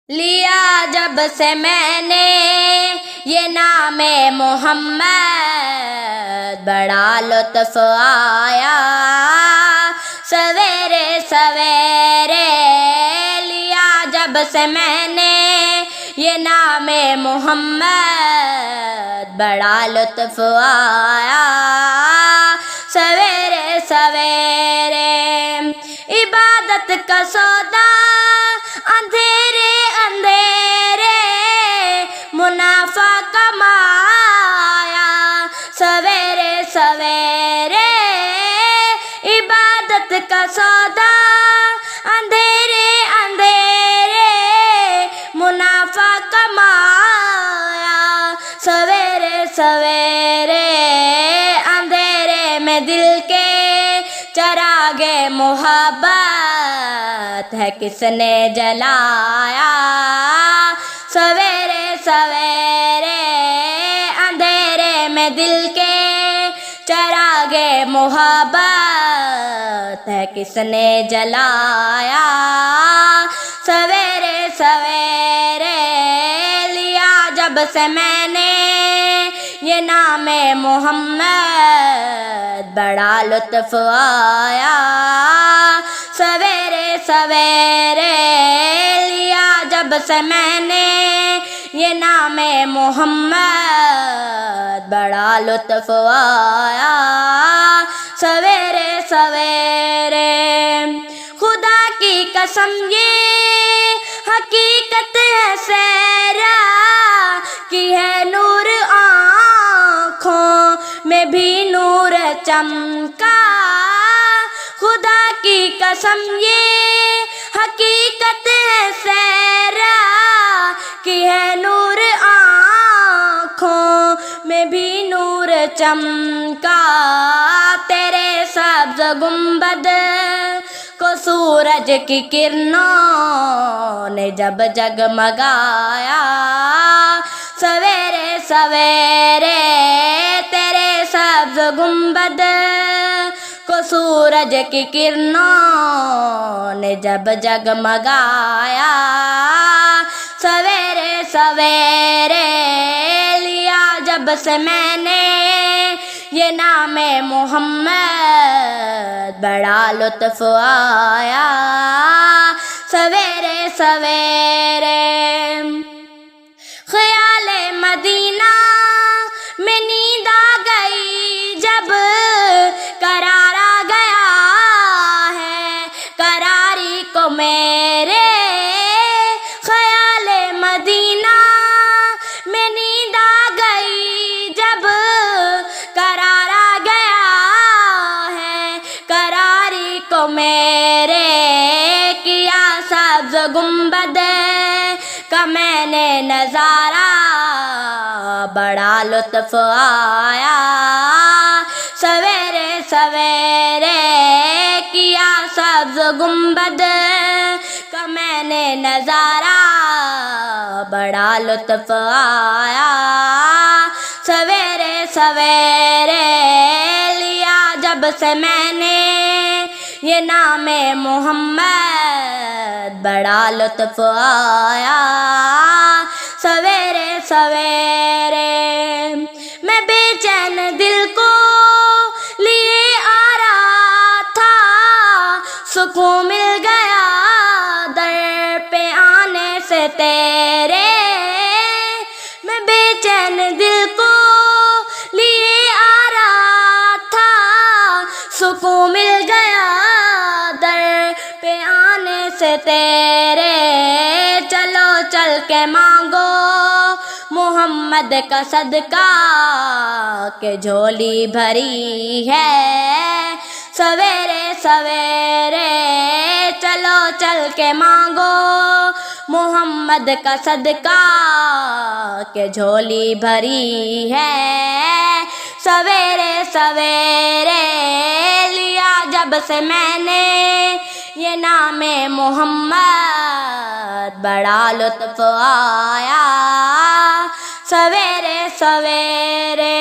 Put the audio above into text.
لیا جب سے میں نے یہ نام محمد، بڑا لطف آیا سویرے سویرے۔ لیا جب سے میں نے یہ نام محمد، بڑا لطف آیا سویرے سویرے۔ عبادت کا سودا اندھیرے اندھیرے، منافع کمایا سویرے سویرے۔ عبادت کا سودا اندھیرے اندھیرے، منافع کمایا سویرے سویرے۔ اندھیرے میں دل کے چراغ محبت ہے کس نے جلایا سویرے سویرے۔ اندھیرے میں دل کے چراغ محبت ہے کس نے جلایا سویرے سویرے۔ لیا جب سے میں نے یہ نام محمد، بڑا لطف آیا سویرے سویرے۔ لیا جب سے میں نے یہ نام محمد، بڑا لطف آیا سویرے سویرے۔ خدا کی قسم یہ حقیقت ہے سیرا کی ہے، نور آنکھوں میں بھی نور چمکا۔ خدا کی قسم یہ حقیقت ہے سیرا کی ہے، نور آنکھوں میں بھی نور چمکا۔ تیرے سبز گنبد کو سورج کی کرنوں نے جب جگمگایا سویرے سویرے۔ تیرے سبز گنبد کو سورج کی کرنوں نے جب جگمگایا سویرے سویرے۔ لیا جب سے میں نے یہ نام محمد، بڑا لطف آیا سویرے سویرے۔ خیال مدینہ میں نیند آ گئی جب، قرار آ گیا ہے قراری کو میرے۔ خیال مدینہ میں نیند آ گئی جب، قرار آ گیا ہے قراری کو میرے۔ کیا سبز گنبد کا میں نے نظارہ، بڑا لطف آیا سویرے سویرے۔ کیا سبز گنبد کا میں نے نظارہ، بڑا لطف آیا سویرے سویرے۔ لیا جب سے میں نے یہ نام محمد، بڑا لطف آیا سویرے سویرے۔ میں بے چین دل کو لیے آ رہا تھا، سکون مل گیا در پہ آنے سے تیرے۔ میں بے چین دل کو لیے آ رہا تھا، سکون مل گیا در پہ آنے سے تیرے۔ چلو چل کے مانگو محمد کا صدقہ کہ جھولی بھری ہے سویرے سویرے۔ چلو چل کے مانگو محمد کا صدقہ کہ جھولی بھری ہے سویرے سویرے۔ لیا جب سے میں نے یہ نام محمد، بڑا لطف آیا سویرے سویرے۔